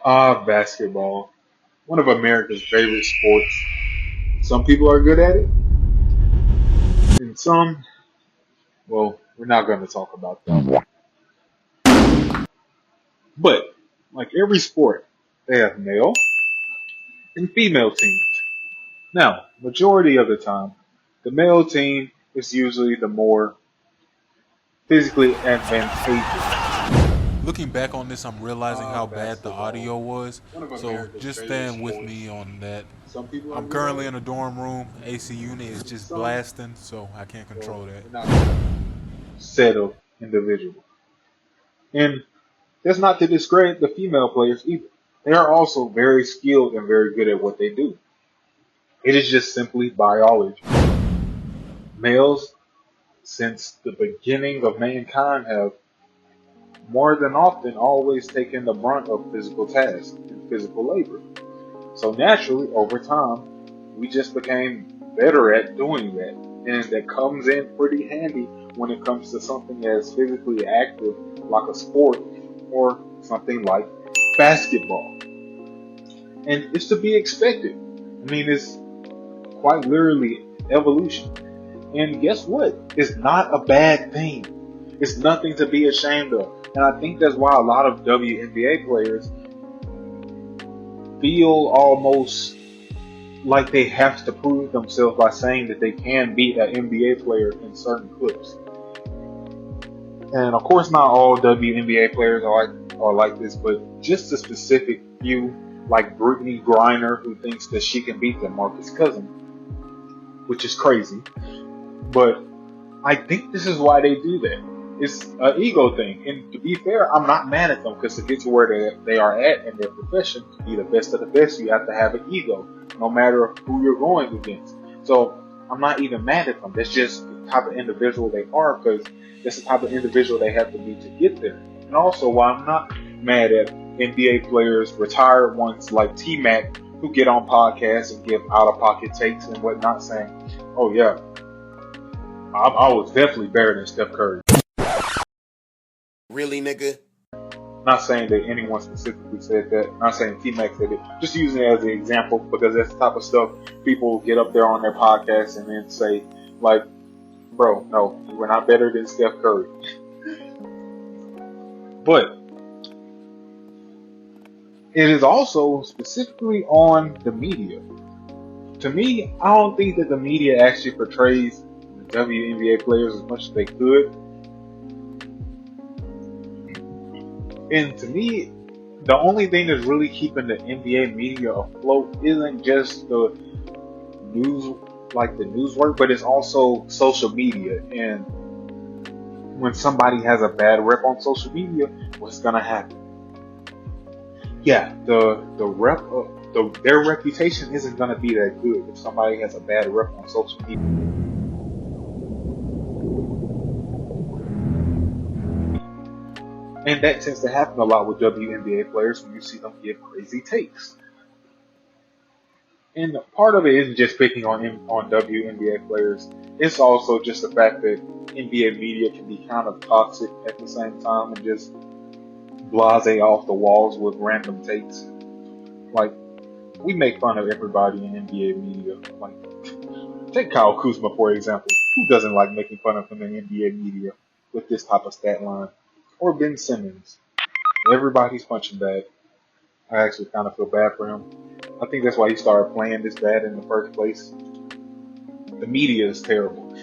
Basketball. One of America's favorite sports. Some people are good at it, and some, well, we're not going to talk about them. But, like every sport, they have male and female teams. Now, majority of the time, the male team is usually the more physically advantageous. Looking back on this, I'm realizing how bad the Basketball. audio was. One of So America's just favorite stand with sports. me on that. Some people are I'm good at currently it, in a dorm room. AC unit is and just some, blasting, so I can't well, control that. we're not going to set of individuals. And that's not to discredit the female players either. They are also very skilled and very good at what they do. It is just simply biology. Males, since the beginning of mankind, have more than often always taken the brunt of physical tasks and physical labor. So naturally, over time, we just became better at doing that. And that comes in pretty handy when it comes to something as physically active like a sport or something like basketball. And it's to be expected. I mean, it's quite literally evolution. And guess what? It's not a bad thing. It's nothing to be ashamed of. And I think that's why a lot of WNBA players feel almost like they have to prove themselves by saying that they can beat an NBA player in certain clips. And of course, not all WNBA players are like this, but just a specific few, like Brittany Griner, who thinks that she can beat DeMarcus Cousins, which is crazy. But I think this is why they do that. It's an ego thing. And to be fair, I'm not mad at them because to get to where they are at in their profession, to be the best of the best, you have to have an ego, no matter who you're going against. So I'm not even mad at them. That's just the type of individual they are because that's the type of individual they have to be to get there. And also, why I'm not mad at NBA players, retired ones like T Mac, who get on podcasts and give out of pocket takes and whatnot, saying, "Oh yeah, I was definitely better than Steph Curry." Really, nigga? Not saying that anyone specifically said that. Not saying T Mac said it. Just using it as an example because that's the type of stuff people get up there on their podcast and then say, like, bro, no, we're not better than Steph Curry. But it is also specifically on the media. To me, I don't think that the media actually portrays the WNBA players as much as they could. And to me, the only thing that's really keeping the NBA media afloat isn't just the news, like the news work, but it's also social media. And when somebody has a bad rep on social media, what's gonna happen? Yeah, their reputation isn't gonna be that good if somebody has a bad rep on social media. And that tends to happen a lot with WNBA players when you see them give crazy takes. And part of it isn't just picking on WNBA players. It's also just the fact that NBA media can be kind of toxic at the same time and just blase off the walls with random takes. Like we make fun of everybody in NBA media. Like take Kyle Kuzma for example. Who doesn't like making fun of him in NBA media with this type of stat line? Or Ben Simmons. Everybody's punching bag. I actually kind of feel bad for him. I think that's why he started playing this bad in the first place. The media is terrible.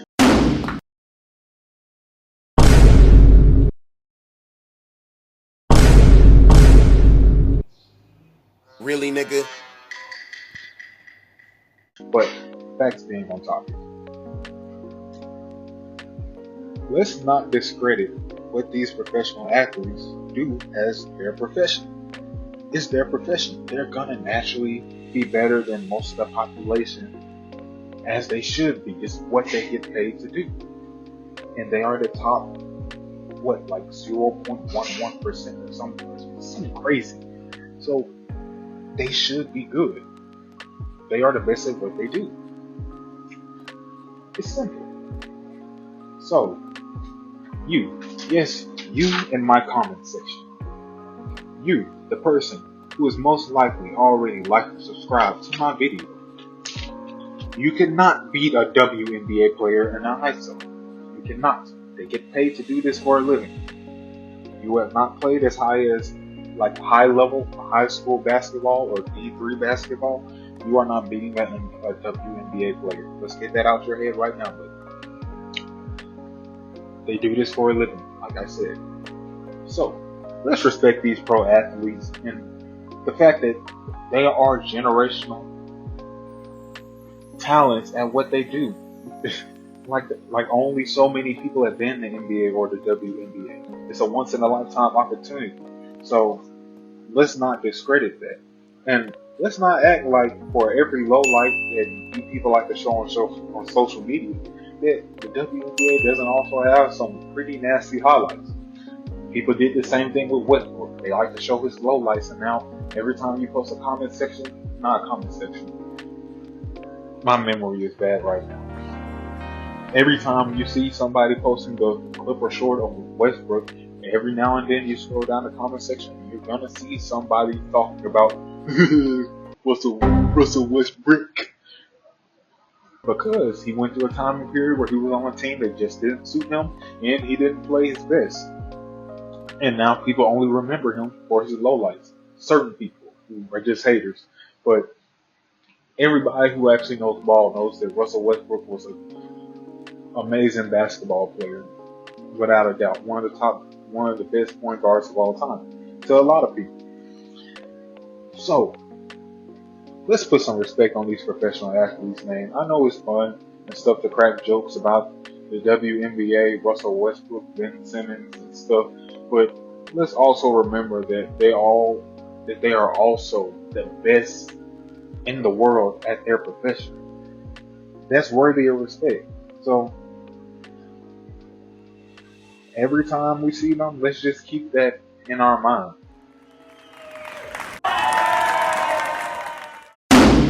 Really, nigga? But back to being on topic. Let's not discredit what these professional athletes do as their profession. It's their profession. They're gonna naturally be better than most of the population as they should be. It's what they get paid to do. And they are the top, what, like 0.11% or something crazy. So they should be good. They are the best at what they do. It's simple. So, you, yes, you in my comment section. You, the person who is most likely already liked and subscribed to my video. You cannot beat a WNBA player in a ISO. You cannot. They get paid to do this for a living. You have not played as high as like high level high school basketball or D3 basketball. You are not beating a WNBA player. Let's get that out your head right now, buddy. They do this for a living, like I said. So let's respect these pro athletes and the fact that they are generational talents at what they do. like only so many people have been in the NBA or the WNBA. It's a once in a lifetime opportunity. So let's not discredit that. And let's not act like for every low light that people like to show on social media that the WNBA doesn't also have some pretty nasty highlights. People did the same thing with Westbrook. They like to show his low lights, and now every time you post a comment section, not a comment section. My memory is bad right now. Every time you see somebody posting the clip or short of Westbrook, every now and then you scroll down the comment section and you're gonna see somebody talking about Russell Westbrook. Because he went through a time period where he was on a team that just didn't suit him and he didn't play his best. And now people only remember him for his lowlights. Certain people who are just haters. But everybody who actually knows ball knows that Russell Westbrook was an amazing basketball player, without a doubt. One of the best point guards of all time to a lot of people. So let's put some respect on these professional athletes' names. I know it's fun and stuff to crack jokes about the WNBA, Russell Westbrook, Ben Simmons, and stuff, but let's also remember that they are also the best in the world at their profession. That's worthy of respect. So every time we see them, let's just keep that in our mind.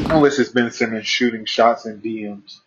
Unless it's Ben Simmons shooting shots in DMs.